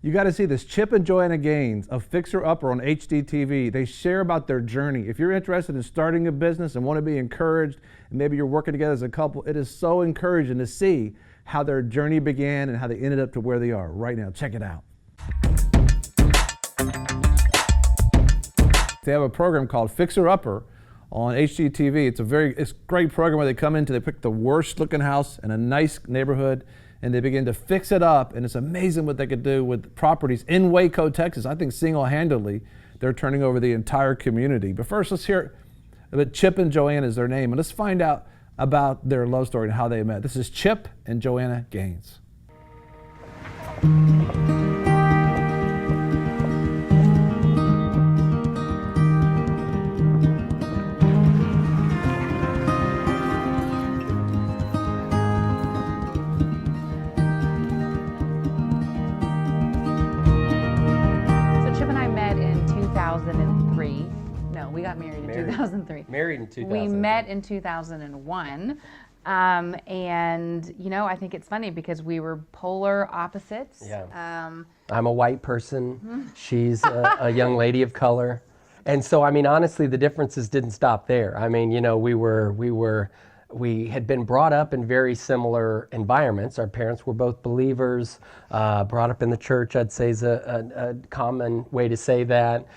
You got to see this. Chip and Joanna Gaines of Fixer Upper on HGTV. They share about their journey. If you're interested in starting a business and want to be encouraged, and maybe you're working together as a couple, it is so encouraging to see how their journey began and how they ended up to where they are right now. Check it out. They have a program called Fixer Upper on HGTV. It's a great program where they come into, they pick the worst looking house in a nice neighborhood, and they begin to fix it up, and it's amazing what they could do with properties in Waco, Texas. I think single-handedly, they're turning over the entire community. But first, let's hear that Chip and Joanna is their name, and let's find out about their love story and how they met. This is Chip and Joanna Gaines. We got married in 2003. Married in 2003. We met in 2001. And, you know, I think it's funny because we were polar opposites. Yeah. I'm a white person. She's a young lady of color. And so, I mean, honestly, the differences didn't stop there. I mean, you know, we had been brought up in very similar environments. Our parents were both believers, brought up in the church, I'd say is a common way to say that,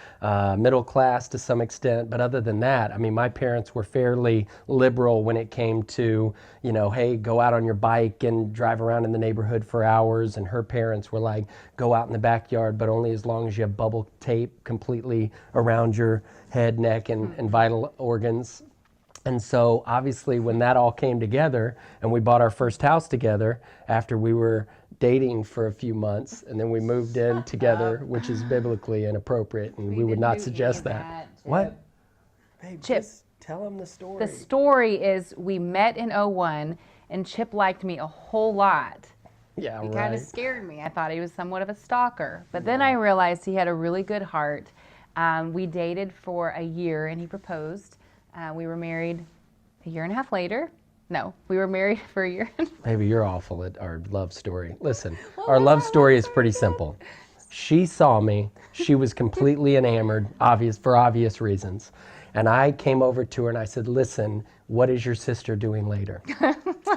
middle class to some extent. But other than that, I mean, my parents were fairly liberal when it came to, you know, hey, go out on your bike and drive around in the neighborhood for hours. And her parents were like, go out in the backyard, but only as long as you have bubble tape completely around your head, neck, and vital organs. And so obviously when that all came together and we bought our first house together after we were dating for a few months, and then we moved in together, which is biblically inappropriate, and we would not suggest that. What? Babe, Chip, just tell them the story. The story is we met in 2001 and Chip liked me a whole lot. Yeah, He right. kind of scared me. I thought he was somewhat of a stalker. But then I realized he had a really good heart. We dated for a year and he proposed. We were married a year and a half later. No, we were married for a year. Maybe you're awful at our love story. Listen, our love story is pretty simple. She saw me. She was completely enamored, for obvious reasons. And I came over to her and I said, listen, what is your sister doing later?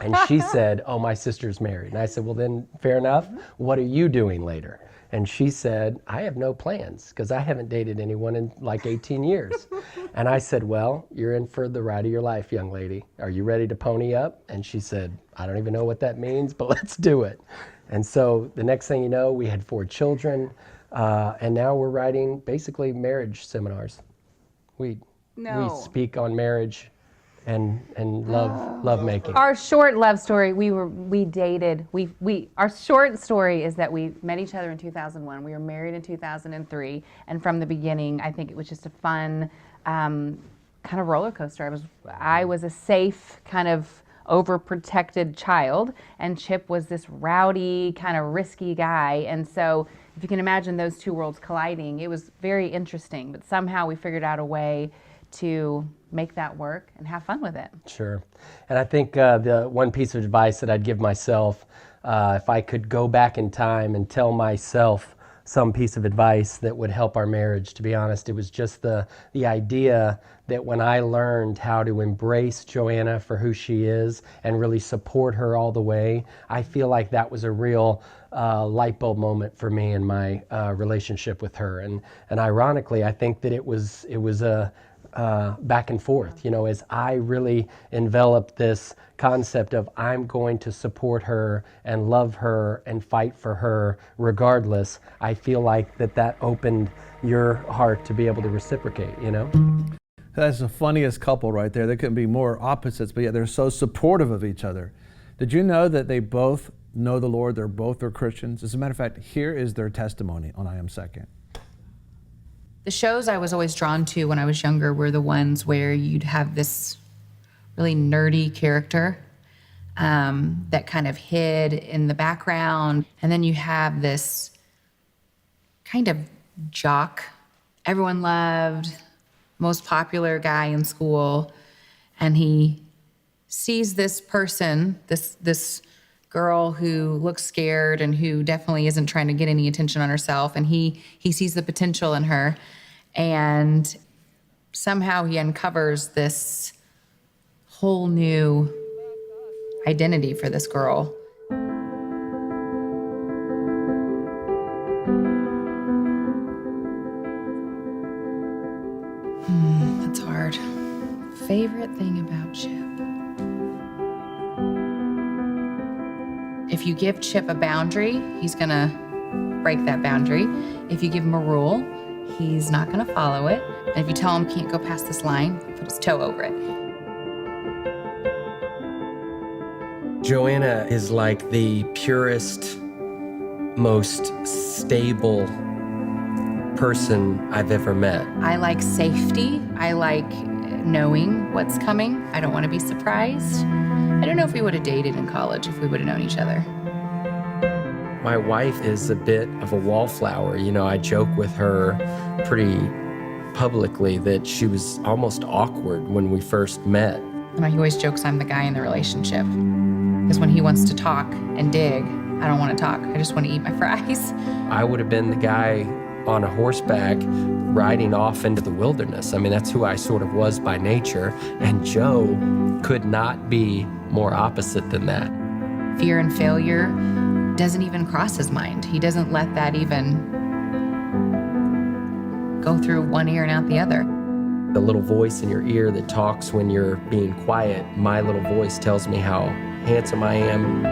And she said, oh, my sister's married. And I said, well, then fair enough. What are you doing later? And she said, I have no plans because I haven't dated anyone in like 18 years. And I said, well, you're in for the ride of your life, young lady. Are you ready to pony up? And she said, I don't even know what that means, but let's do it. And so the next thing you know, we had 4 children. And now we're writing basically marriage seminars. We speak on marriage and love making. Our short love story, we dated. Our short story is that we met each other in 2001. We were married in 2003, and from the beginning, I think it was just a fun kind of roller coaster. I was a safe kind of overprotected child, and Chip was this rowdy kind of risky guy. And so, if you can imagine those two worlds colliding, it was very interesting. But somehow we figured out a way to make that work and have fun with it. Sure. And I think the one piece of advice that I'd give myself, if I could go back in time and tell myself some piece of advice that would help our marriage, to be honest, it was just the idea that when I learned how to embrace Joanna for who she is and really support her all the way, I feel like that was a real light bulb moment for me in my relationship with her. And ironically, I think that it was a back and forth, you know, as I really enveloped this concept of I'm going to support her and love her and fight for her regardless. I feel like that opened your heart to be able to reciprocate, you know? That's the funniest couple right there. They couldn't be more opposites, but yet they're so supportive of each other. Did you know that they both know the Lord? They're Christians. As a matter of fact, here is their testimony on I Am Second. The shows I was always drawn to when I was younger were the ones where you'd have this really nerdy character that kind of hid in the background. And then you have this kind of jock everyone loved, most popular guy in school. And he sees this person, this girl who looks scared and who definitely isn't trying to get any attention on herself. And he sees the potential in her. And somehow he uncovers this whole new identity for this girl. That's hard. Favorite thing about Chip? If you give Chip a boundary, he's gonna break that boundary. If you give him a rule, he's not gonna follow it. And if you tell him he can't go past this line, put his toe over it. Joanna is like the purest, most stable person I've ever met. I like safety. I like knowing what's coming. I don't want to be surprised. I don't know if we would have dated in college if we would have known each other. My wife is a bit of a wallflower. You know, I joke with her pretty publicly that she was almost awkward when we first met. And he always jokes I'm the guy in the relationship. Because when he wants to talk and dig, I don't want to talk. I just want to eat my fries. I would have been the guy on a horseback riding off into the wilderness. I mean, that's who I sort of was by nature. And Joe could not be more opposite than that. Fear and failure doesn't even cross his mind. He doesn't let that even go through one ear and out the other. The little voice in your ear that talks when you're being quiet, my little voice tells me how handsome I am,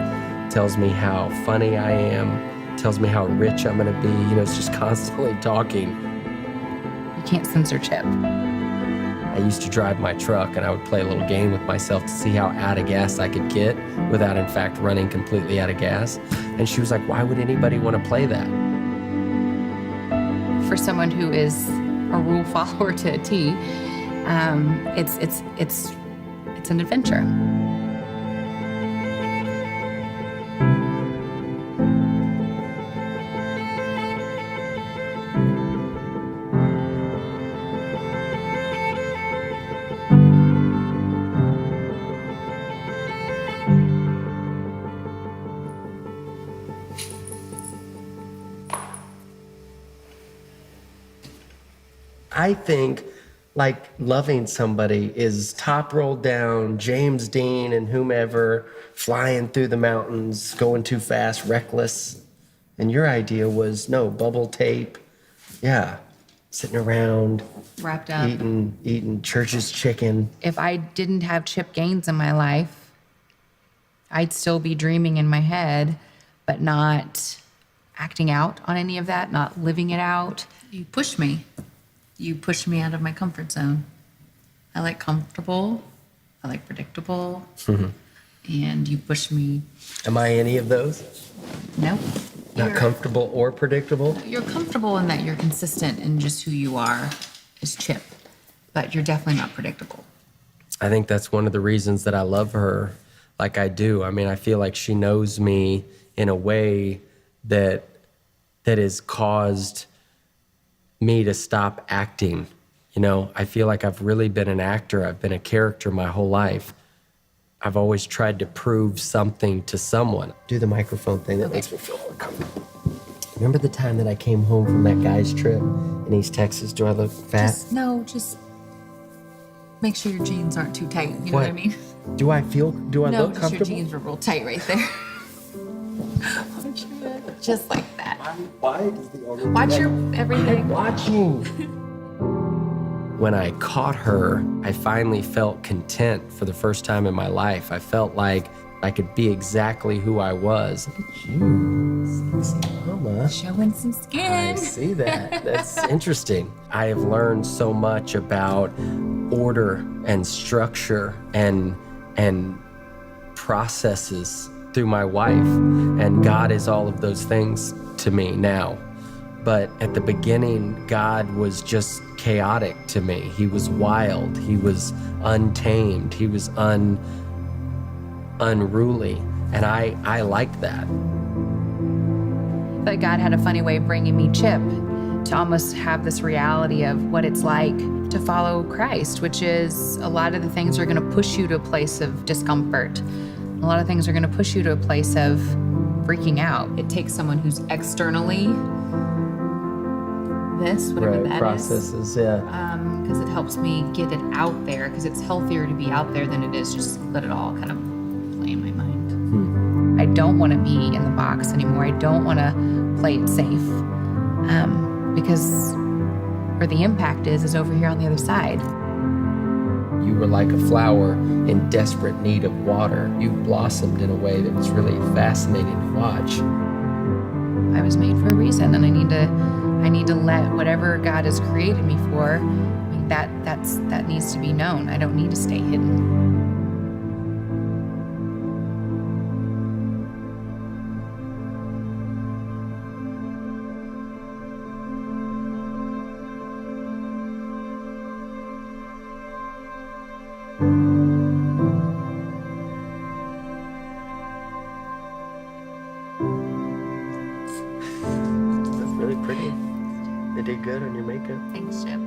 tells me how funny I am, tells me how rich I'm gonna be. You know, it's just constantly talking. You can't censor Chip. I used to drive my truck and I would play a little game with myself to see how out of gas I could get without in fact running completely out of gas. And she was like, why would anybody want to play that? For someone who is a rule follower to a T, it's an adventure. I think like loving somebody is top rolled down, James Dean and whomever, flying through the mountains, going too fast, reckless. And your idea was, no, bubble tape, yeah, sitting around, Wrapped up. eating church's chicken. If I didn't have Chip Gaines in my life, I'd still be dreaming in my head, but not acting out on any of that, not living it out. You push me. You push me out of my comfort zone. I like comfortable. I like predictable. And you push me. Am I any of those? No. Not comfortable or predictable? You're comfortable in that you're consistent in just who you are as Chip, but you're definitely not predictable. I think that's one of the reasons that I love her like I do. I mean, I feel like she knows me in a way that has caused me to stop acting. You know, I feel like I've really been an actor. I've been a character my whole life. I've always tried to prove something to someone. Do the microphone thing that makes me feel more comfortable. Remember the time that I came home from that guy's trip in East Texas? Do I look fat? Just make sure your jeans aren't too tight. You know what I mean? Do I look No, just your comfortable? jeans were real tight right there. Just like that. Why is the owner Watch your everything. watching? When I caught her, I finally felt content for the first time in my life. I felt like I could be exactly who I was. Look at you, sexy mama. Showing some skin. I see that. That's interesting. I have learned so much about order and structure and processes through my wife, and God is all of those things to me now. But at the beginning, God was just chaotic to me. He was wild. He was untamed. He was unruly, and I liked that. But God had a funny way of bringing me Chip to almost have this reality of what it's like to follow Christ, which is a lot of the things are going to push you to a place of discomfort. A lot of things are going to push you to a place of freaking out. It takes someone who's externally this, whatever that is. Processes, yeah. Because it helps me get it out there, because it's healthier to be out there than it is just let it all kind of play in my mind. I don't want to be in the box anymore. I don't want to play it safe because where the impact is over here on the other side. You were like a flower in desperate need of water. You blossomed in a way that was really fascinating to watch. I was made for a reason, and I need to let whatever God has created me for, I mean, that needs to be known. I don't need to stay hidden. That's really pretty. They did good on your makeup. Thanks, Chip.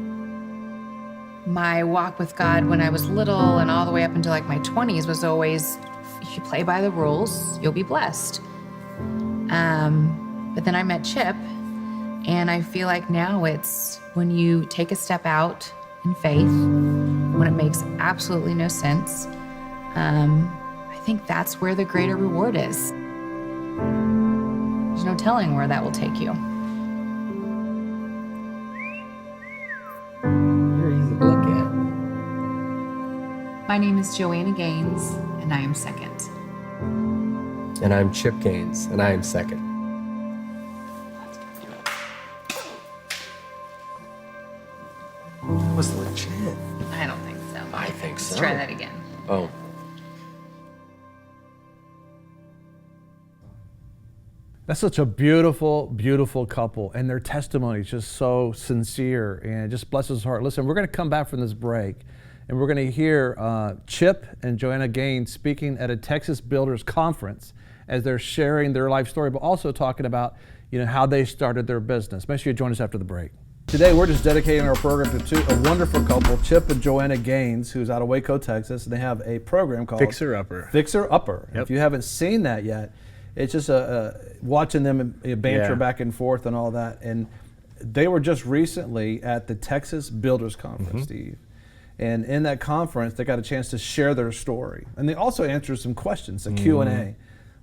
My walk with God when I was little and all the way up until like my 20s was always, if you play by the rules, you'll be blessed. But then I met Chip, and I feel like now it's when you take a step out in faith, when it makes absolutely no sense, I think that's where the greater reward is. There's no telling where that will take you. You're easy to look at. My name is Joanna Gaines, and I am second. And I'm Chip Gaines, and I am second. That was legit. I don't think so. I think Let's so. try that again. Oh. That's such a beautiful, beautiful couple, and their testimony is just so sincere and it just blesses heart. Listen, we're going to come back from this break, and we're going to hear Chip and Joanna Gaines speaking at a Texas Builders Conference as they're sharing their life story, but also talking about how they started their business. Make sure you join us after the break. Today, we're just dedicating our program to a wonderful couple, Chip and Joanna Gaines, who's out of Waco, Texas, and they have a program called Fixer Upper. Fixer Upper. Yep. If you haven't seen that yet, it's just watching them banter back and forth and all that. And they were just recently at the Texas Builders Conference, Steve. And in that conference, they got a chance to share their story. And they also answered some questions, a Q&A.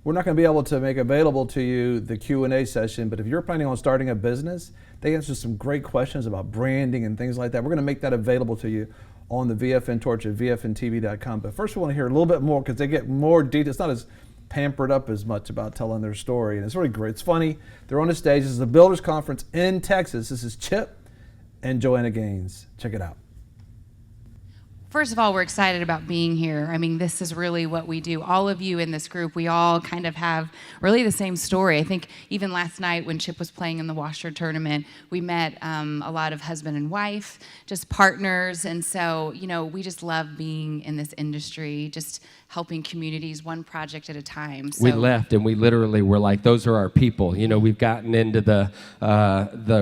We're not going to be able to make available to you the Q&A session, but if you're planning on starting a business, they answered some great questions about branding and things like that. We're going to make that available to you on the VFN Torch at VFNTV.com. But first, we want to hear a little bit more because they get more details. It's not as pampered up as much about telling their story, and it's really great. It's funny. They're on the stage. This is the Builders Conference in Texas. This is Chip and Joanna Gaines. Check it out. First of all, we're excited about being here. I mean, this is really what we do. All of you in this group, we all kind of have really the same story. I think even last night when Chip was playing in the Washer tournament, we met a lot of husband and wife, just partners. And so, we just love being in this industry, just helping communities one project at a time. So We left and we literally were like, those are our people. We've gotten into the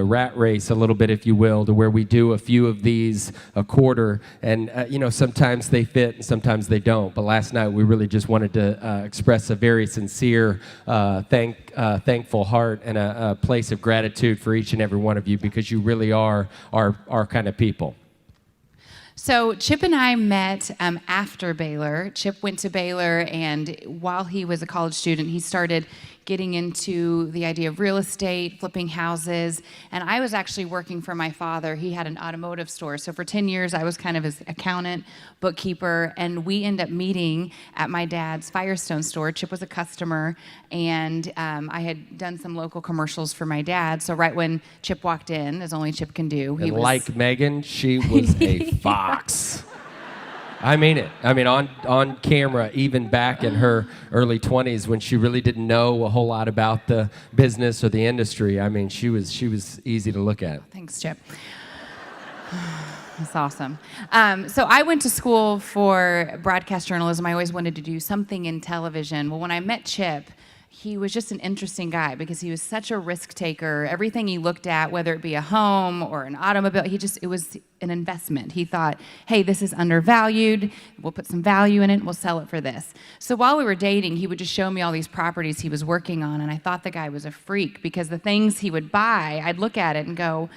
rat race a little bit, if you will, to where we do a few of these a quarter, and sometimes they fit and sometimes they don't. But last night we really just wanted to express a very sincere, thankful heart and a place of gratitude for each and every one of you, because you really are our kind of people. So Chip and I met after Baylor. Chip went to Baylor, and while he was a college student, he started getting into the idea of real estate, flipping houses, and I was actually working for my father. He had an automotive store, so for 10 years I was kind of his accountant, bookkeeper, and we ended up meeting at my dad's Firestone store. Chip was a customer, and I had done some local commercials for my dad, so right when Chip walked in, as only Chip can do, he And was... like Megan, she was a fox. I mean it. I mean, on camera, even back in her early 20s when she really didn't know a whole lot about the business or the industry. I mean, she was easy to look at. Thanks, Chip. That's awesome. So I went to school for broadcast journalism. I always wanted to do something in television. Well, when I met Chip, he was just an interesting guy because he was such a risk taker. Everything he looked at, whether it be a home or an automobile, it was an investment. He thought, hey, this is undervalued. We'll put some value in it. We'll sell it for this. So while we were dating, he would just show me all these properties he was working on. And I thought the guy was a freak because the things he would buy, I'd look at it and go,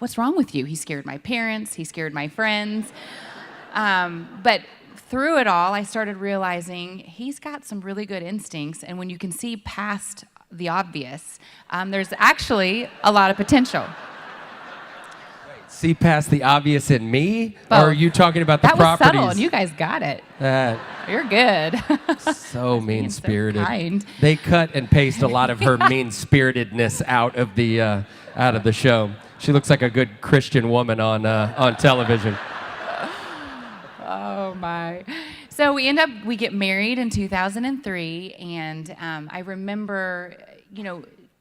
what's wrong with you? He scared my parents. He scared my friends. But through it all, I started realizing he's got some really good instincts, and when you can see past the obvious, there's actually a lot of potential. See past the obvious in me? Both. Or are you talking about the That properties? was subtle, and you guys got it. You're good. So mean-spirited. So kind. They cut and paste a lot of her mean-spiritedness out of the show. She looks like a good Christian woman on television. Oh my. So we get married in 2003, and I remember,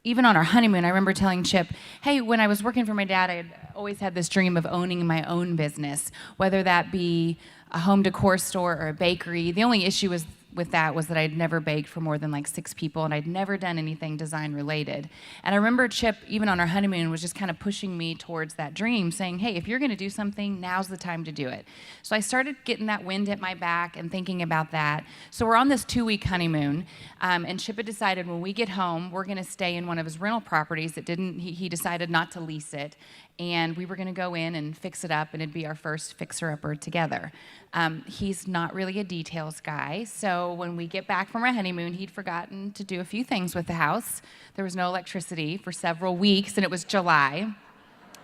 even on our honeymoon, I remember telling Chip, hey, when I was working for my dad, I had always had this dream of owning my own business, whether that be a home decor store or a bakery. The only issue with that was that I'd never baked for more than like 6 people, and I'd never done anything design related. And I remember Chip, even on our honeymoon, was just kind of pushing me towards that dream, saying, hey, if you're going to do something, now's the time to do it. So I started getting that wind at my back and thinking about that. So we're on this 2-week honeymoon, and Chip had decided when we get home, we're going to stay in one of his rental properties that he decided not to lease it. And we were going to go in and fix it up, and it'd be our first fixer-upper together. He's not really a details guy, so when we get back from our honeymoon, he'd forgotten to do a few things with the house. There was no electricity for several weeks, and it was July.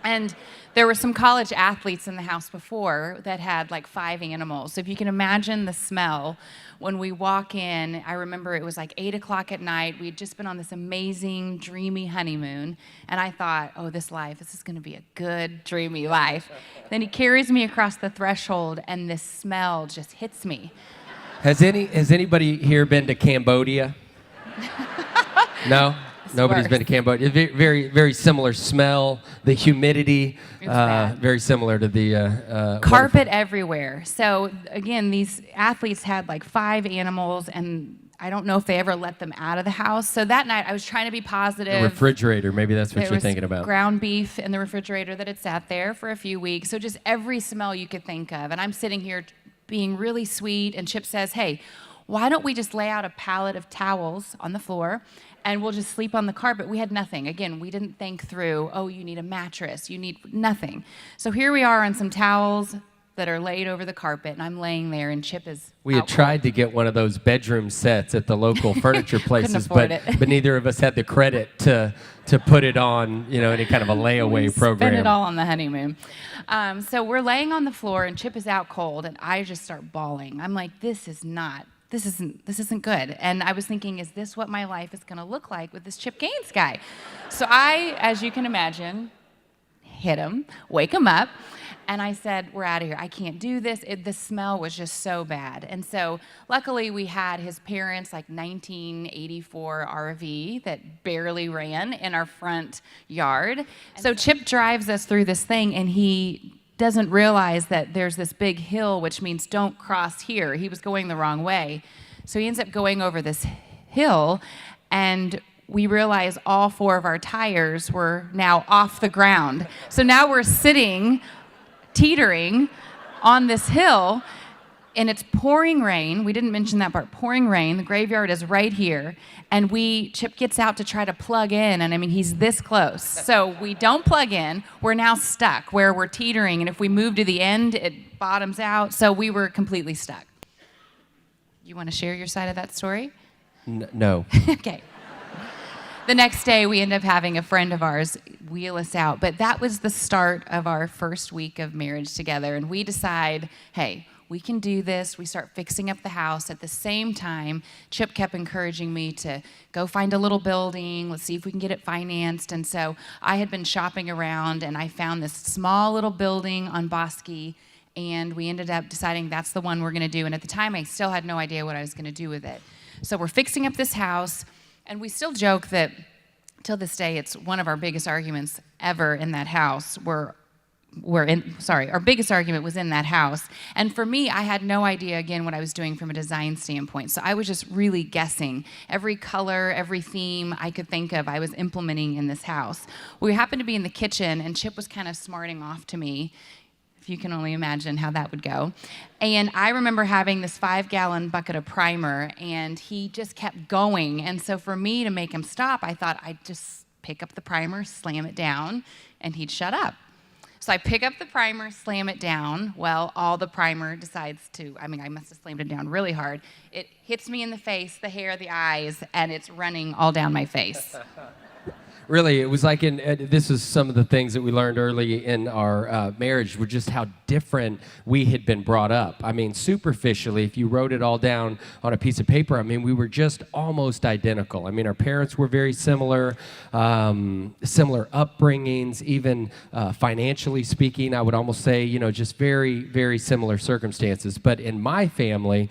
And there were some college athletes in the house before that had like 5 animals. So if you can imagine the smell, when we walk in, I remember it was like 8 o'clock at night. We'd just been on this amazing, dreamy honeymoon. And I thought, oh, this is going to be a good, dreamy life. Then he carries me across the threshold, and this smell just hits me. Has anybody here been to Cambodia? No? Nobody's been to Cambodia. Very, very similar smell. The humidity, very similar to the carpet everywhere. So again, these athletes had like 5 animals, and I don't know if they ever let them out of the house. So that night, I was trying to be positive. The refrigerator, maybe that's what you're thinking about. Ground beef in the refrigerator that had sat there for a few weeks. So just every smell you could think of. And I'm sitting here being really sweet, and Chip says, hey, why don't we just lay out a pallet of towels on the floor and we'll just sleep on the carpet? We had nothing. Again, we didn't think through, oh, you need a mattress, you need nothing. So here we are on some towels that are laid over the carpet, and I'm laying there, and Chip is We had tried to get one of those bedroom sets at the local furniture places, but neither of us had the credit to put it on, any kind of a layaway program. Spend it all on the honeymoon. So we're laying on the floor, and Chip is out cold, and I just start bawling. I'm like, this isn't good. And I was thinking, is this what my life is going to look like with this Chip Gaines guy? So I, as you can imagine, hit him, wake him up, and I said, we're out of here. I can't do this. The smell was just so bad. And so luckily we had his parents' 1984 RV that barely ran in our front yard. So Chip drives us through this thing, and he doesn't realize that there's this big hill, which means don't cross here. He was going the wrong way. So he ends up going over this hill, and we realize all 4 of our tires were now off the ground. So now we're sitting, teetering on this hill, and it's pouring rain. We didn't mention that part, pouring rain. The graveyard is right here. And Chip gets out to try to plug in, and he's this close. So we don't plug in. We're now stuck where we're teetering, and if we move to the end, it bottoms out. So we were completely stuck. You want to share your side of that story? No. Okay. The next day, we end up having a friend of ours wheel us out. But that was the start of our first week of marriage together. And we decide, hey, we can do this. We start fixing up the house. At the same time, Chip kept encouraging me to go find a little building. Let's see if we can get it financed. And so I had been shopping around, and I found this small little building on Bosque, and we ended up deciding that's the one we're going to do. And at the time, I still had no idea what I was going to do with it. So we're fixing up this house, and we still joke that till this day, it's one of our biggest arguments ever in that house. our biggest argument was in that house. And for me, I had no idea, again, what I was doing from a design standpoint. So I was just really guessing. Every color, every theme I could think of, I was implementing in this house. We happened to be in the kitchen, and Chip was kind of smarting off to me. If you can only imagine how that would go. And I remember having this 5-gallon bucket of primer, and he just kept going. And so for me to make him stop, I thought I'd just pick up the primer, slam it down, and he'd shut up. So I pick up the primer, slam it down. Well, all the primer decides to, I must have slammed it down really hard. It hits me in the face, the hair, the eyes, and it's running all down my face. Really, it was like this is some of the things that we learned early in our marriage were just how different we had been brought up. I mean, superficially, if you wrote it all down on a piece of paper, we were just almost identical. Our parents were very similar, similar upbringings, even financially speaking, I would almost say, just very, very similar circumstances. But in my family,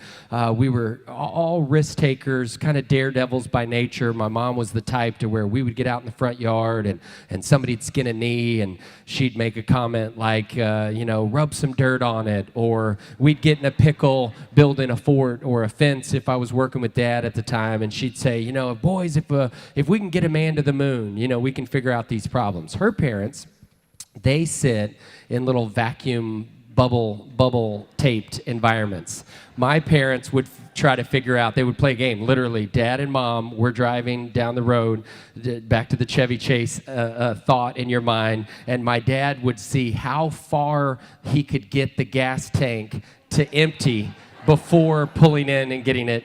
we were all risk takers, kind of daredevils by nature. My mom was the type to where we would get out in the front yard and somebody'd skin a knee and she'd make a comment like, rub some dirt on it, or we'd get in a pickle building a fort or a fence if I was working with Dad at the time, and she'd say, boys, if we can get a man to the moon, we can figure out these problems. Her parents, they sit in little vacuum bubble taped environments. My parents would try to figure out, they would play a game. Literally, Dad and Mom were driving down the road, back to the Chevy Chase thought in your mind, and my dad would see how far he could get the gas tank to empty before pulling in and getting it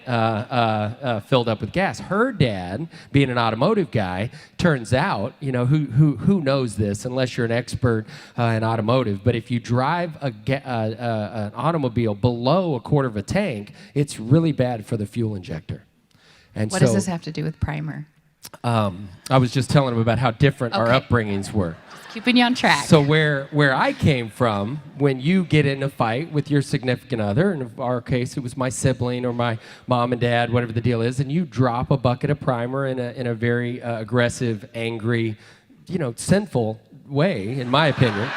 filled up with gas. Her dad, being an automotive guy, turns out, who knows this unless you're an expert in automotive, but if you drive an automobile below a quarter of a tank, it's really bad for the fuel injector. And What does this have to do with primer? I was just telling him about how different our upbringings were. Keeping you on track. So where I came from, when you get in a fight with your significant other, in our case it was my sibling or my mom and dad, whatever the deal is, and you drop a bucket of primer in a very aggressive, angry, sinful way, in my opinion.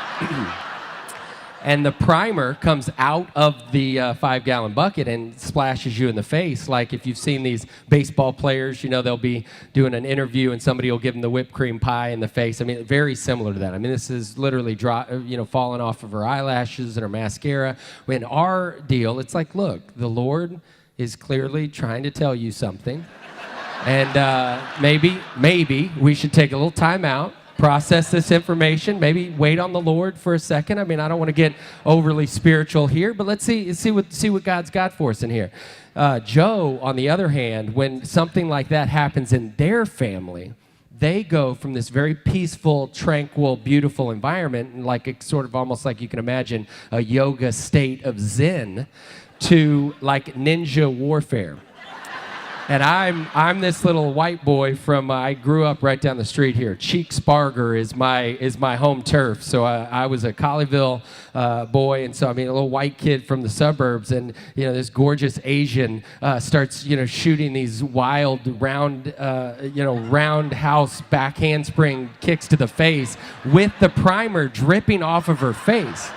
And the primer comes out of the 5-gallon bucket and splashes you in the face. Like if you've seen these baseball players, they'll be doing an interview and somebody will give them the whipped cream pie in the face. Very similar to that. This is literally falling off of her eyelashes and her mascara. In our deal, it's like, look, the Lord is clearly trying to tell you something. And maybe we should take a little time out, process this information, maybe wait on the Lord for a second. I don't want to get overly spiritual here, but let's see what God's got for us in here. Joe, on the other hand, when something like that happens in their family, they go from this very peaceful, tranquil, beautiful environment, and like it's sort of almost like you can imagine a yoga state of Zen, to like ninja warfare. And I'm this little white boy from, I grew up right down the street here. Cheek Sparger is my home turf. So I was a Colleyville boy, and so a little white kid from the suburbs, and this gorgeous Asian starts shooting these wild roundhouse back handspring kicks to the face with the primer dripping off of her face.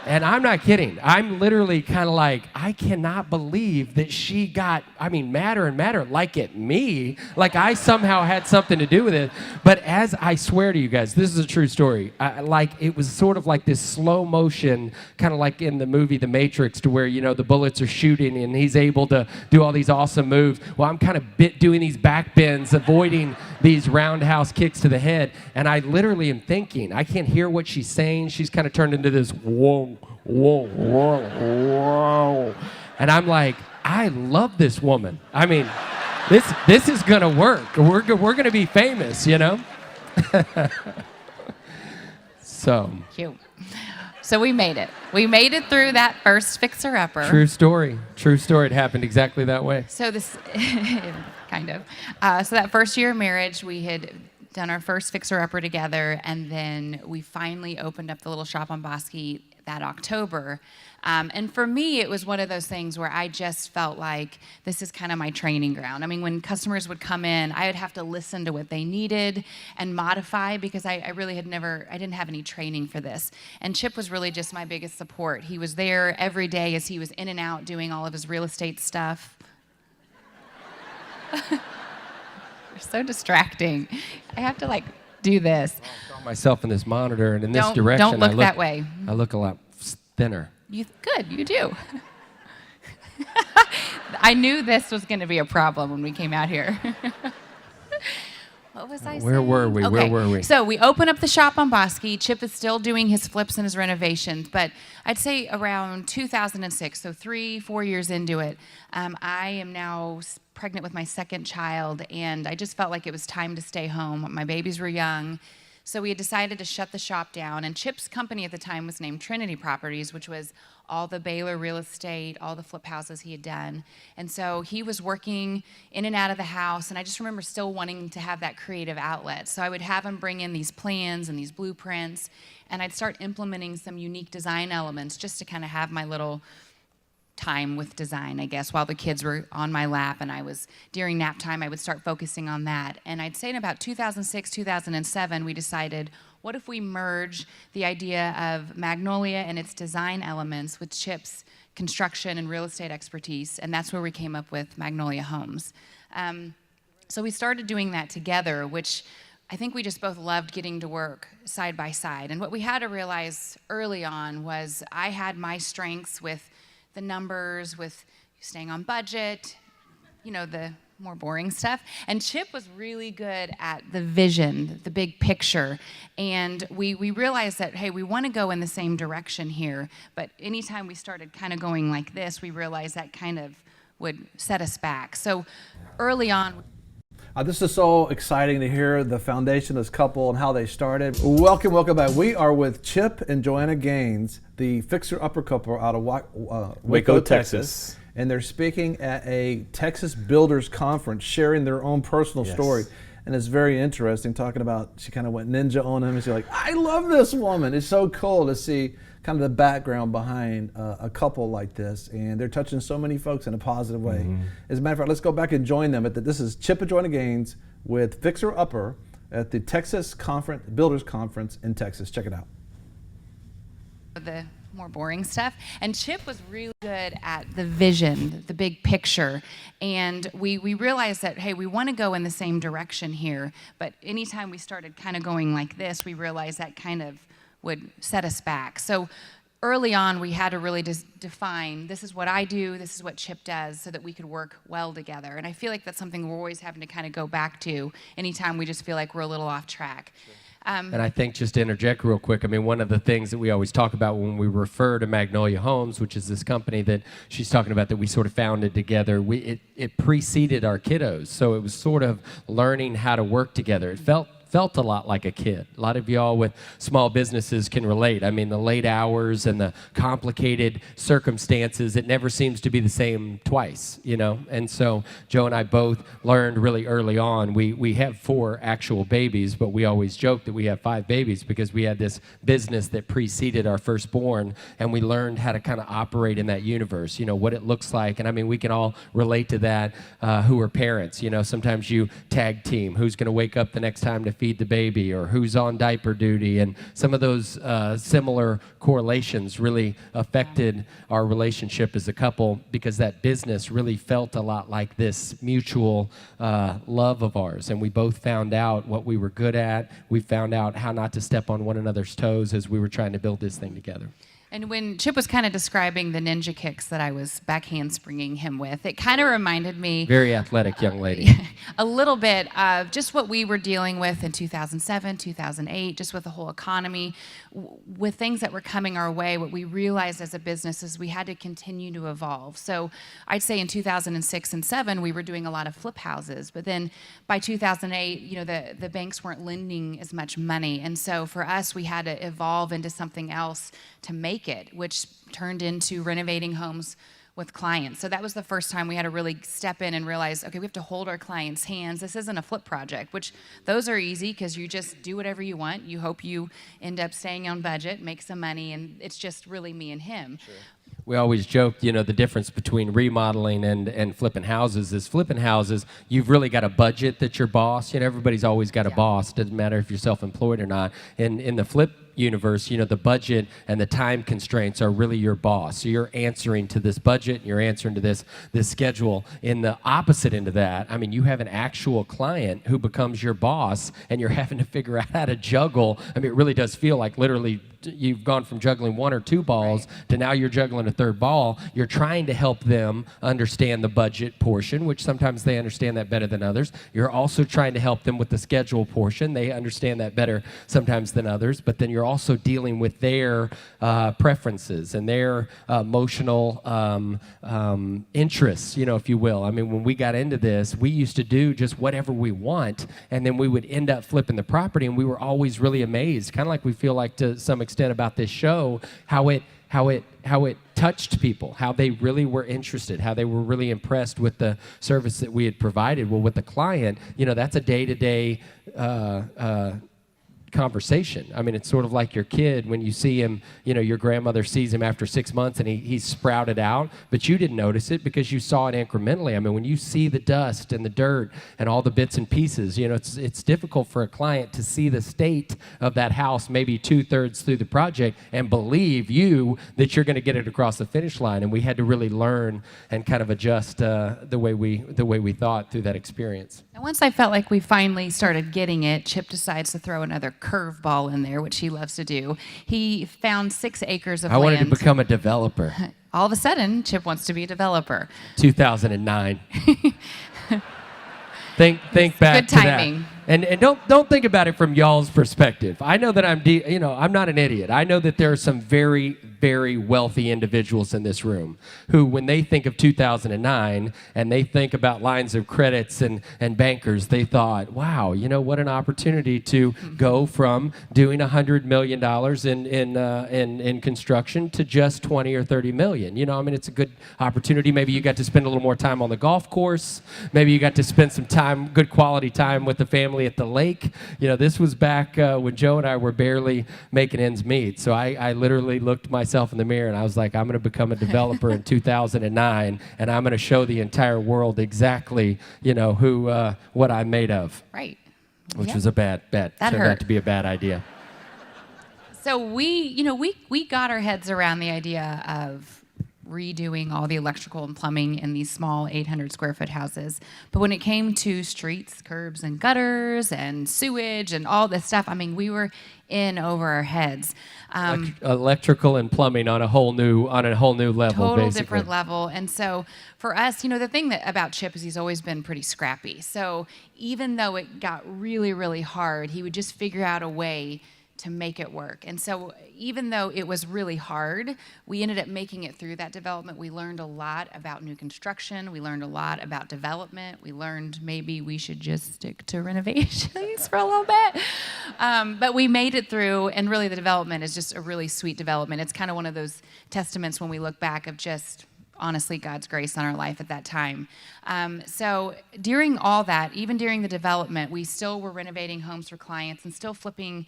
And I'm not kidding. I'm literally kind of like, I cannot believe that she got, madder and madder, like at me, like I somehow had something to do with it. But as I swear to you guys, this is a true story. It was sort of like this slow motion, kind of like in the movie The Matrix, to where, the bullets are shooting and he's able to do all these awesome moves. Well, I'm kind of doing these back bends, avoiding these roundhouse kicks to the head. And I literally am thinking, I can't hear what she's saying. She's kind of turned into this, whoa. And I'm like, I love this woman. This is gonna work. We're gonna be famous, So Cute. So we made it. We made it through that first fixer-upper. True story. It happened exactly that way. So this, kind of. So that first year of marriage, we had done our first fixer-upper together, and then we finally opened up the little shop on Bosque that October. And for me, it was one of those things where I just felt like this is kind of my training ground. I mean, when customers would come in, I would have to listen to what they needed and modify, because I really had never, I didn't have any training for this. And Chip was really just my biggest support. He was there every day as he was in and out doing all of his real estate stuff. You're so distracting. I have to do this. I saw myself in this monitor, and in this Don't direction, look that way. I look a lot thinner. Good, you do. I knew this was going to be a problem when we came out here. What was I saying? Where were we? Okay. Where were we? So we open up the shop on Bosque. Chip is still doing his flips and his renovations, but I'd say around 2006, so 3-4 years into it, I am now pregnant with my second child, and I just felt like it was time to stay home. My babies were young. So we had decided to shut the shop down, and Chip's company at the time was named Trinity Properties, which was all the Baylor real estate, all the flip houses he had done. And so he was working in and out of the house, and I just remember still wanting to have that creative outlet. So I would have him bring in these plans and these blueprints, and I'd start implementing some unique design elements just to kind of have my little time with design, I guess, while the kids were on my lap, and during nap time, I would start focusing on that. And I'd say in about 2006, 2007, we decided, what if we merge the idea of Magnolia and its design elements with Chip's construction and real estate expertise, and that's where we came up with Magnolia Homes. So we started doing that together, which I think we just both loved getting to work side by side. And what we had to realize early on was I had my strengths with the numbers, with staying on budget, the more boring stuff. And Chip was really good at the vision, the big picture. And we realized that, hey, we want to go in the same direction here, but anytime we started kind of going like this, we realized that kind of would set us back. So early on, this is so exciting to hear the foundation of this couple and how they started. Welcome back. We are with Chip and Joanna Gaines, the fixer-upper couple out of Waco, Texas. And they're speaking at a Texas Builders Conference, sharing their own personal story. And it's very interesting, talking about, she kind of went ninja on him, and she's like, I love this woman. It's so cool to see kind of the background behind a couple like this, and they're touching so many folks in a positive way. As a matter of fact, let's go back and join them. This is Chip and Joanna Gaines with Fixer Upper at the Texas Builders Conference in Texas. Check it out. The more boring stuff. And Chip was really good at the vision, the big picture. And we realized that, hey, we want to go in the same direction here, but anytime we started kind of going like this, we realized that kind of would set us back. So early on, we had to really define, this is what I do, this is what Chip does, so that we could work well together. And I feel like that's something we're always having to kind of go back to anytime we just feel like we're a little off track. And I think, just to interject real quick, I mean, one of the things that we always talk about when we refer to Magnolia Homes, which is this company that she's talking about that we sort of founded together, it preceded our kiddos. So it was sort of learning how to work together. It felt a lot like a kid. A lot of y'all with small businesses can relate. I mean, the late hours and the complicated circumstances, it never seems to be the same twice, And so Joe and I both learned really early on. We have 4 actual babies, but we always joke that we have 5 babies because we had this business that preceded our firstborn, and we learned how to kind of operate in that universe, what it looks like. And I mean, we can all relate to that who are parents. Sometimes you tag team. Who's going to wake up the next time to feed the baby, or who's on diaper duty, and some of those similar correlations really affected our relationship as a couple, because that business really felt a lot like this mutual love of ours, and we both found out what we were good at. We found out how not to step on one another's toes as we were trying to build this thing together. And when Chip was kind of describing the ninja kicks that I was back handspringing him with, it kind of reminded me... Very athletic young lady. A little bit of just what we were dealing with in 2007, 2008, just with the whole economy, with things that were coming our way. What we realized as a business is we had to continue to evolve. So I'd say in 2006 and 2007, we were doing a lot of flip houses. But then by 2008, the banks weren't lending as much money. And so for us, we had to evolve into something else to make it, which turned into renovating homes with clients. So that was the first time we had to really step in and realize, okay, we have to hold our clients' hands. This isn't a flip project, which those are easy because you just do whatever you want. You hope you end up staying on budget, make some money, and it's just really me and him. Sure. We always joke, the difference between remodeling and flipping houses is flipping houses, you've really got a budget that's your boss. Everybody's always got a boss. Doesn't matter if you're self-employed or not. In the flip universe, the budget and the time constraints are really your boss. So you're answering to this budget, you're answering to this schedule. In the opposite end of that, I mean, you have an actual client who becomes your boss, and you're having to figure out how to juggle. I mean, it really does feel like literally you've gone from juggling one or two balls to now you're juggling a third ball. You're trying to help them understand the budget portion, which sometimes they understand that better than others. You're also trying to help them with the schedule portion. They understand that better sometimes than others, but then you're also dealing with their preferences and their emotional interests, if you will. I mean, when we got into this, we used to do just whatever we want, and then we would end up flipping the property, and we were always really amazed, kind of like we feel like to some extent about this show, how it touched people, how they really were interested, how they were really impressed with the service that we had provided. Well, with the client, that's a day-to-day conversation. I mean, it's sort of like your kid when you see him, your grandmother sees him after 6 months and he's sprouted out, but you didn't notice it because you saw it incrementally. I mean, when you see the dust and the dirt and all the bits and pieces, it's difficult for a client to see the state of that house maybe 2/3 through the project and believe that you're going to get it across the finish line. And we had to really learn and kind of adjust the way we thought through that experience. And once I felt like we finally started getting it, Chip decides to throw another curveball in there, which he loves to do. He found 6 acres of land. I wanted to become a developer. All of a sudden, Chip wants to be a developer. 2009. Think back good timing. To that. And don't think about it from y'all's perspective. I know that I'm not an idiot. I know that there are some very, very wealthy individuals in this room who, when they think of 2009 and they think about lines of credits and bankers, they thought, wow, what an opportunity to go from doing $100 million in construction to just 20 or 30 million. It's a good opportunity. Maybe you got to spend a little more time on the golf course. Maybe you got to spend some time, good quality time with the family at the lake. This was back when Joe and I were barely making ends meet. So I literally looked myself in the mirror and I was like, I'm going to become a developer in 2009, and I'm going to show the entire world exactly, what I'm made of. Right. Which was a bad bet. That Turned hurt. out to be a bad idea. So we got our heads around the idea of redoing all the electrical and plumbing in these small 800 square foot houses. But when it came to streets, curbs and gutters and sewage and all this stuff, I mean, we were in over our heads. Electrical and plumbing on a whole new level, total basically. Different level. And so for us, the thing about Chip is he's always been pretty scrappy. So even though it got really, really hard, he would just figure out a way to make it work. And so even though it was really hard, we ended up making it through that development. We learned a lot about new construction. We learned a lot about development. We learned maybe we should just stick to renovations for a little bit. But we made it through, and really the development is just a really sweet development. It's kind of one of those testaments when we look back of just honestly God's grace on our life at that time. So during all that, even during the development, we still were renovating homes for clients and still flipping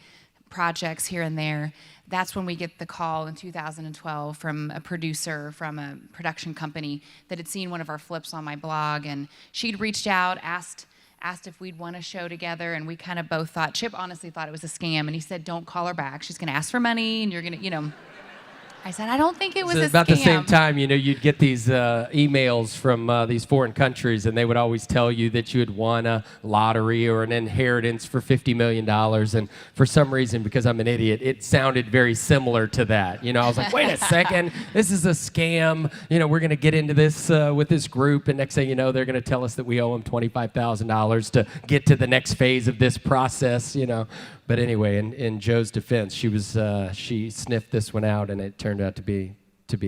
projects here and there. That's when we get the call in 2012 from a producer from a production company that had seen one of our flips on my blog, and she'd reached out, asked if we'd want a show together, and we kind of both thought, Chip honestly thought it was a scam, and he said, don't call her back. She's going to ask for money, and you're going to, I said, I don't think it was a scam. About the same time, you'd get these emails from these foreign countries, and they would always tell you that you had won a lottery or an inheritance for $50 million. And for some reason, because I'm an idiot, it sounded very similar to that. I was like, wait a second, this is a scam. We're going to get into this with this group, and next thing you know, they're going to tell us that we owe them $25,000 to get to the next phase of this process. But anyway, in Joe's defense, she sniffed this one out, and it turned out to be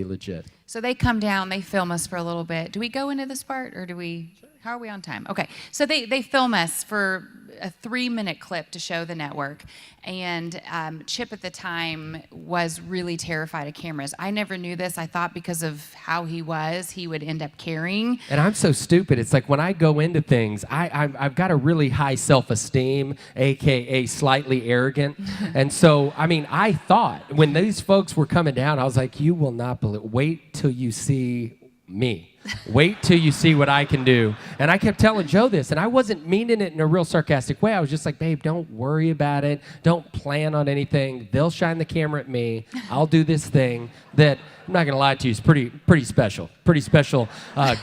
legit. So they come down, they film us for a little bit. Do we go into this part, or do we? How are we on time? Okay. So they film us for a 3-minute clip to show the network. And Chip at the time was really terrified of cameras. I never knew this. I thought because of how he was, he would end up carrying. And I'm so stupid. It's like when I go into things, I've got a really high self-esteem, AKA slightly arrogant. And so, I mean, I thought when these folks were coming down, I was like, you will not believe, wait till you see me. Wait till you see what I can do. And I kept telling Joe this, and I wasn't meaning it in a real sarcastic way. I was just like, babe, don't worry about it. Don't plan on anything. They'll shine the camera at me. I'll do this thing that, I'm not going to lie to you, is pretty special. Pretty special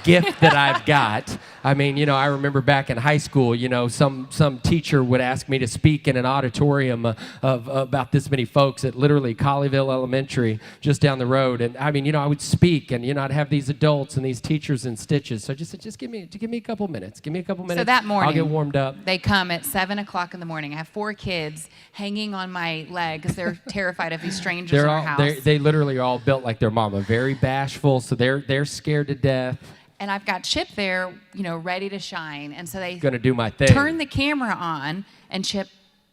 gift that I've got. I mean, you know, I remember back in high school, you know, some teacher would ask me to speak in an auditorium of about this many folks at literally Colleyville Elementary, just down the road. And I mean, you know, I would speak, and you know, I'd have these adults and these teachers in stitches. So I just said, just give me a couple minutes. Give me a couple minutes. So that morning, I'll get warmed up. They come at 7 o'clock in the morning. I have 4 kids hanging on my leg because they're terrified of these strangers in our house. They literally are all built like their mama, very bashful. So they're scared to death. And I've got Chip there, you know, ready to shine. And so they Gonna do my thing. turn the camera on, and Chip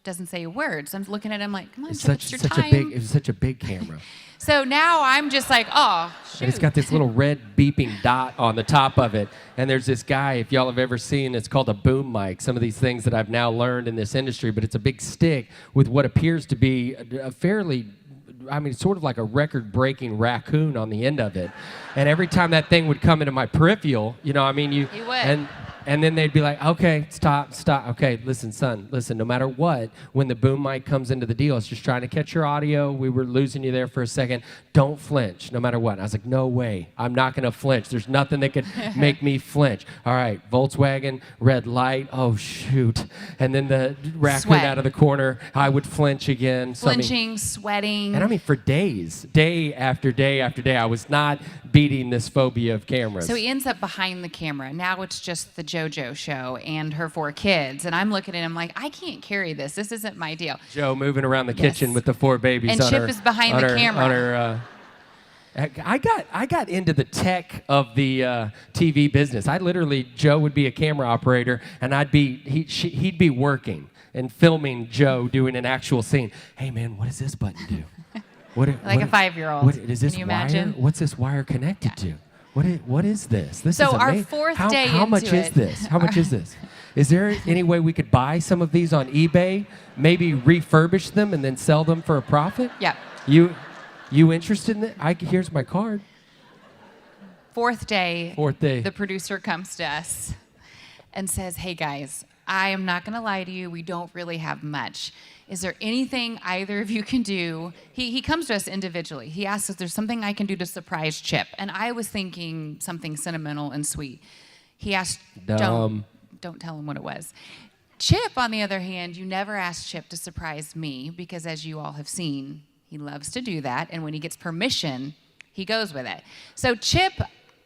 doesn't say a word. So I'm looking at him like, come on, Chip, it's your time. It was such a big camera. So now I'm just like, oh, shoot. And it's got this little red beeping dot on the top of it. And there's this guy, if y'all have ever seen, it's called a boom mic. Some of these things that I've now learned in this industry, but it's a big stick with what appears to be a fairly, I mean, sort of like a record-breaking raccoon on the end of it. And every time that thing would come into my peripheral, you know, I mean, He would. And then they'd be like, okay, stop. Okay, listen, son, listen, no matter what, when the boom mic comes into the deal, it's just trying to catch your audio. We were losing you there for a second. Don't flinch, no matter what. And I was like, no way. I'm not going to flinch. There's nothing that could make me flinch. All right, Volkswagen, red light. Oh, shoot. And then the raccoon Sweat. out of the corner, I would flinch again. So, Flinching, sweating. and I mean, for days, day after day after day, I was not beating this phobia of cameras. So he ends up behind the camera. Now it's just the JoJo show and her 4 kids. And I'm looking at him like, I can't carry this. This isn't my deal. Joe moving around the Yes. kitchen with the 4 babies And on Chip her, is behind on the her- camera. on her, I got into the tech of the TV business. I literally, Joe would be a camera operator, and he'd be working and filming Joe doing an actual scene. Hey man, what does this button do? Like a 5-year-old. What is this Can you wire? imagine? What's this wire connected to? What is this? This So is our amazing. 4th day How much into is it- this? How much is this? Is there any way we could buy some of these on eBay, maybe refurbish them and then sell them for a profit? Yeah. You interested in it? Here's my card. 4th day, 4th day. the producer comes to us and says, hey guys, I am not going to lie to you. We don't really have much. Is there anything either of you can do? He comes to us individually. He asks if there's something I can do to surprise Chip. And I was thinking something sentimental and sweet. He asked, Dumb. don't tell him what it was. Chip, on the other hand, you never ask Chip to surprise me because, as you all have seen, he loves to do that. And when he gets permission, he goes with it. So Chip,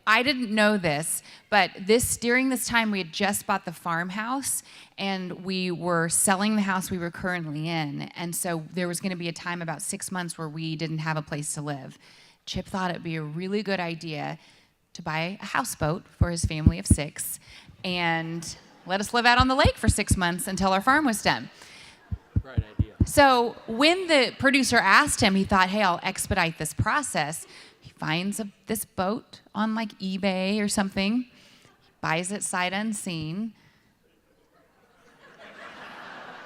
I didn't know this, but during this time, we had just bought the farmhouse, and we were selling the house we were currently in. And so there was going to be a time, about 6 months, where we didn't have a place to live. Chip thought it'd be a really good idea to buy a houseboat for his family of 6 and let us live out on the lake for 6 months until our farm was done. Right idea. So when the producer asked him, he thought, hey, I'll expedite this process. He finds this boat on like eBay or something, buys it sight unseen.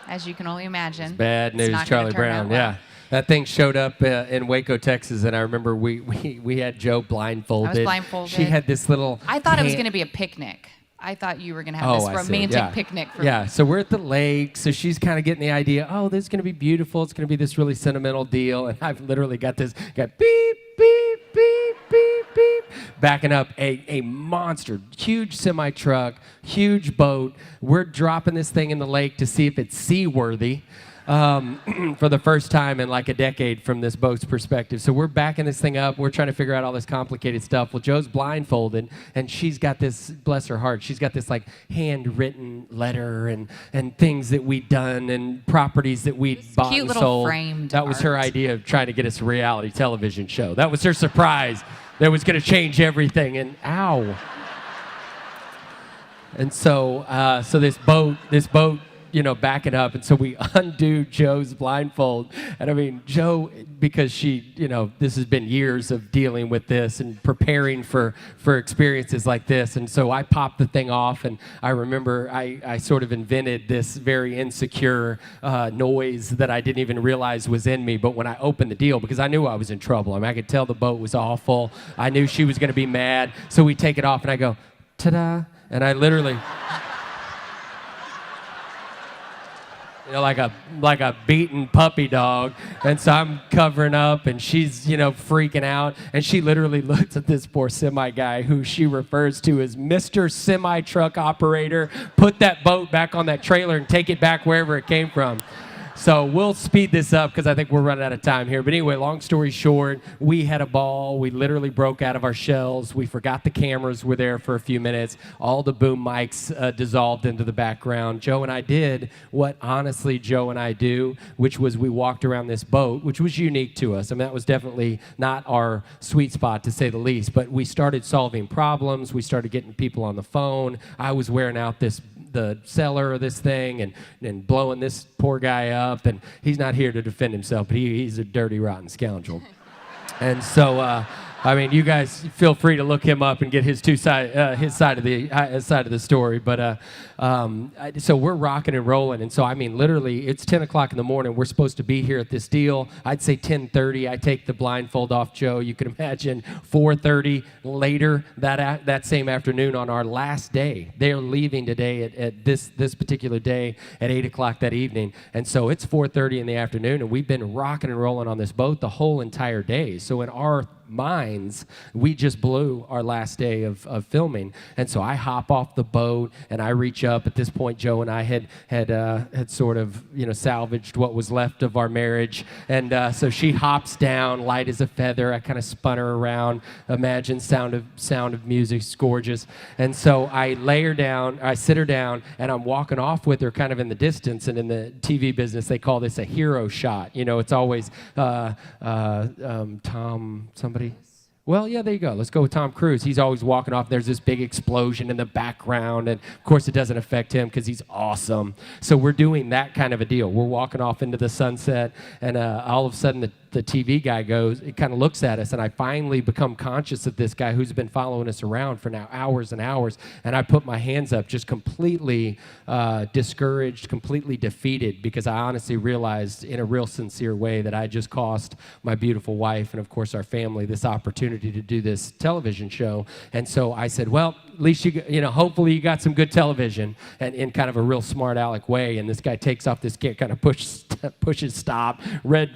As you can only imagine. Bad it's news, not gonna Charlie turn Brown. out well. Yeah. That thing showed up in Waco, Texas, and I remember we had Joe blindfolded. I was blindfolded. She had this little. I thought it was going to be a picnic. I thought you were going to have this I see. romantic Yeah. picnic. Yeah, so we're at the lake, so she's kind of getting the idea, oh, this is going to be beautiful. It's going to be this really sentimental deal. And I've literally got beep, beep, beep, beep, beep, backing up a monster, huge semi-truck, huge boat. We're dropping this thing in the lake to see if it's seaworthy. For the first time in like a decade from this boat's perspective. So we're backing this thing up. We're trying to figure out all this complicated stuff. Well, Joe's blindfolded, and she's got this, bless her heart, she's got this like handwritten letter and things that we'd done and properties that we'd bought cute and little sold. framed That was her art. idea of trying to get us a reality television show. That was her surprise. That was going to change everything. And ow. And so, so this boat, back it up. And so we undo Joe's blindfold. And I mean, Joe, because she, this has been years of dealing with this and preparing for experiences like this. And so I popped the thing off, and I remember I sort of invented this very insecure noise that I didn't even realize was in me. But when I opened the deal, because I knew I was in trouble, I mean, I could tell the boat was awful. I knew she was going to be mad. So we take it off, and I go, ta-da. And I literally... like a beaten puppy dog. And so I'm covering up, and she's, freaking out. And she literally looks at this poor semi guy who she refers to as Mr. Semi Truck Operator. Put that boat back on that trailer and take it back wherever it came from. So we'll speed this up because I think we're running out of time here. But anyway, long story short, we had a ball. We literally broke out of our shells. We forgot the cameras were there for a few minutes. All the boom mics dissolved into the background. Joe and I did what honestly Joe and I do, which was we walked around this boat, which was unique to us. I mean, that was definitely not our sweet spot, to say the least. But we started solving problems. We started getting people on the phone. I was wearing out the seller of this thing and blowing this poor guy up, and he's not here to defend himself, but he's a dirty, rotten scoundrel. And so, I mean, you guys feel free to look him up and get his side of the story. But so we're rocking and rolling, and so I mean, literally, it's 10 o'clock in the morning. We're supposed to be here at this deal. I'd say 10:30. I take the blindfold off Joe. You can imagine 4:30 later that same afternoon on our last day. They're leaving today at this particular day at 8 o'clock that evening, and so it's 4:30 in the afternoon, and we've been rocking and rolling on this boat the whole entire day. So in our minds, we just blew our last day of filming. And so I hop off the boat and I reach up. At this point, Joe and I had sort of salvaged what was left of our marriage. And so she hops down, light as a feather. I kind of spun her around. Imagine sound of music, it's gorgeous. And so I lay her down, I sit her down, and I'm walking off with her kind of in the distance. And in the TV business, they call this a hero shot. It's always Tom somebody. Well, yeah, there you go. Let's go with Tom Cruise. He's always walking off. There's this big explosion in the background. And, of course, it doesn't affect him because he's awesome. So we're doing that kind of a deal. We're walking off into the sunset, and all of a sudden the TV guy it kind of looks at us, and I finally become conscious of this guy who's been following us around for now hours and hours, and I put my hands up just completely discouraged, completely defeated, because I honestly realized in a real sincere way that I just cost my beautiful wife and, of course, our family this opportunity to do this television show. And so I said, well, at least hopefully you got some good television, and in kind of a real smart aleck way. And this guy takes off this gear, kind of pushes stop, red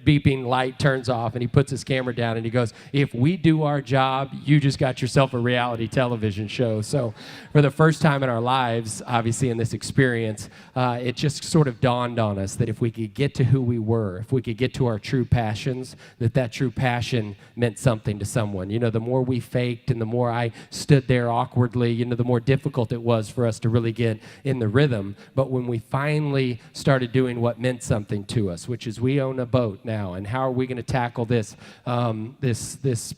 beeping light turns off, and he puts his camera down and he goes, if we do our job, you just got yourself a reality television show. So for the first time in our lives, obviously in this experience, it just sort of dawned on us that if we could get to who we were, if we could get to our true passions, that true passion meant something to someone. The more we faked and the more I stood there awkwardly, the more difficult it was for us to really get in the rhythm. But when we finally started doing what meant something to us, which is we own a boat now, and how are we going to tackle this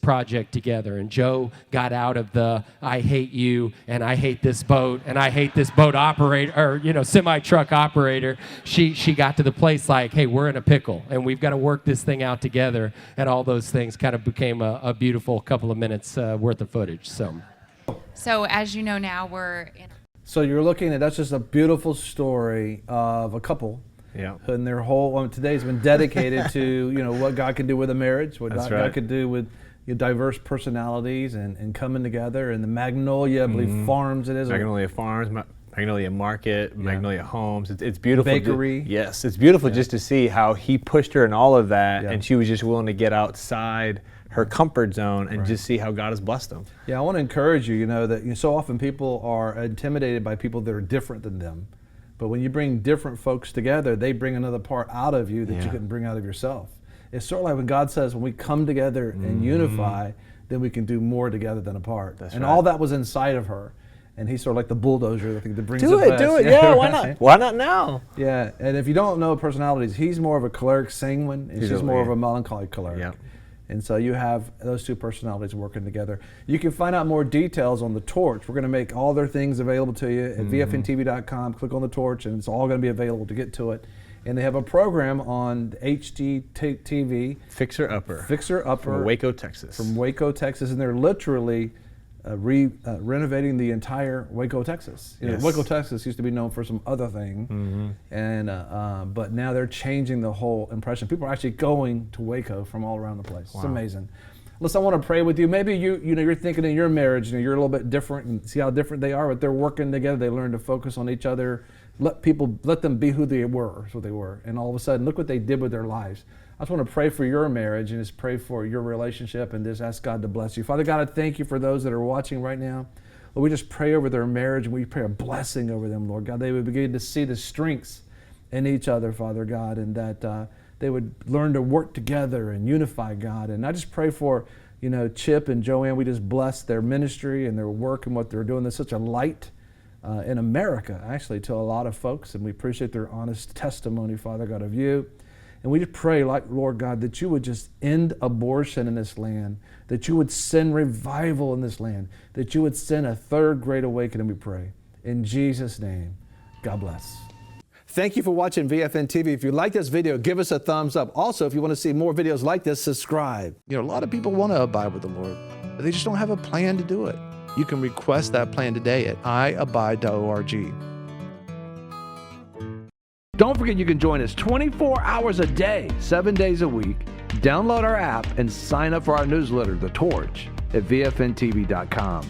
project together? And Joe got out of the I hate you and I hate this boat and I hate this boat operator, or semi-truck operator. She got to the place like, hey, we're in a pickle and we've got to work this thing out together. And all those things kind of became a beautiful couple of minutes worth of footage. So as you know now, we're in. So you're looking at, that's just a beautiful story of a couple. Yeah. And their whole today's been dedicated to what God can do with a marriage, what God could do with diverse personalities and coming together. And the Magnolia, I believe, Farms it is. Magnolia Farms, Magnolia Market, Magnolia Homes. It's beautiful. Bakery. Yes, it's beautiful just to see how he pushed her in all of that, and she was just willing to get outside her comfort zone and just see how God has blessed them. Yeah, I want to encourage you. That so often people are intimidated by people that are different than them. But when you bring different folks together, they bring another part out of you that you couldn't bring out of yourself. It's sort of like when God says, when we come together and unify, then we can do more together than apart. That's and right. all that was inside of her. And he's sort of like the bulldozer that brings Do it back. yeah, why not? Why not now? Yeah, and if you don't know personalities, he's more of a choleric sanguine, and she's more of a melancholic choleric. Yeah. And so you have those two personalities working together. You can find out more details on the Torch. We're going to make all their things available to you at vfntv.com. Click on the Torch, and it's all going to be available to get to it. And they have a program on HGTV. Fixer Upper. Fixer Upper. From Waco, Texas. From Waco, Texas. And they're literally renovating the entire Waco, Texas. You know, Yes. Waco, Texas used to be known for some other thing, and but now they're changing the whole impression. People are actually going to Waco from all around the place. It's amazing. Listen, I want to pray with you. Maybe you're thinking in your marriage, you're a little bit different, and see how different they are, but they're working together. They learn to focus on each other. Let them be who they were, is what they were, and all of a sudden, look what they did with their lives. I just want to pray for your marriage and just pray for your relationship and just ask God to bless you. Father God, I thank you for those that are watching right now. Lord, we just pray over their marriage and we pray a blessing over them, Lord God. They would begin to see the strengths in each other, Father God, and that they would learn to work together and unify, God. And I just pray for, Chip and Joanna. We just bless their ministry and their work and what they're doing. There's such a light in America, actually, to a lot of folks, and we appreciate their honest testimony, Father God, of you. And we just pray, Lord God, that you would just end abortion in this land, that you would send revival in this land, that you would send a third great awakening, we pray. In Jesus' name, God bless. Thank you for watching VFN TV. If you like this video, give us a thumbs up. Also, if you want to see more videos like this, subscribe. A lot of people want to abide with the Lord, but they just don't have a plan to do it. You can request that plan today at iabide.org. Don't forget you can join us 24 hours a day, 7 days a week. Download our app and sign up for our newsletter, The Torch, at vfntv.com.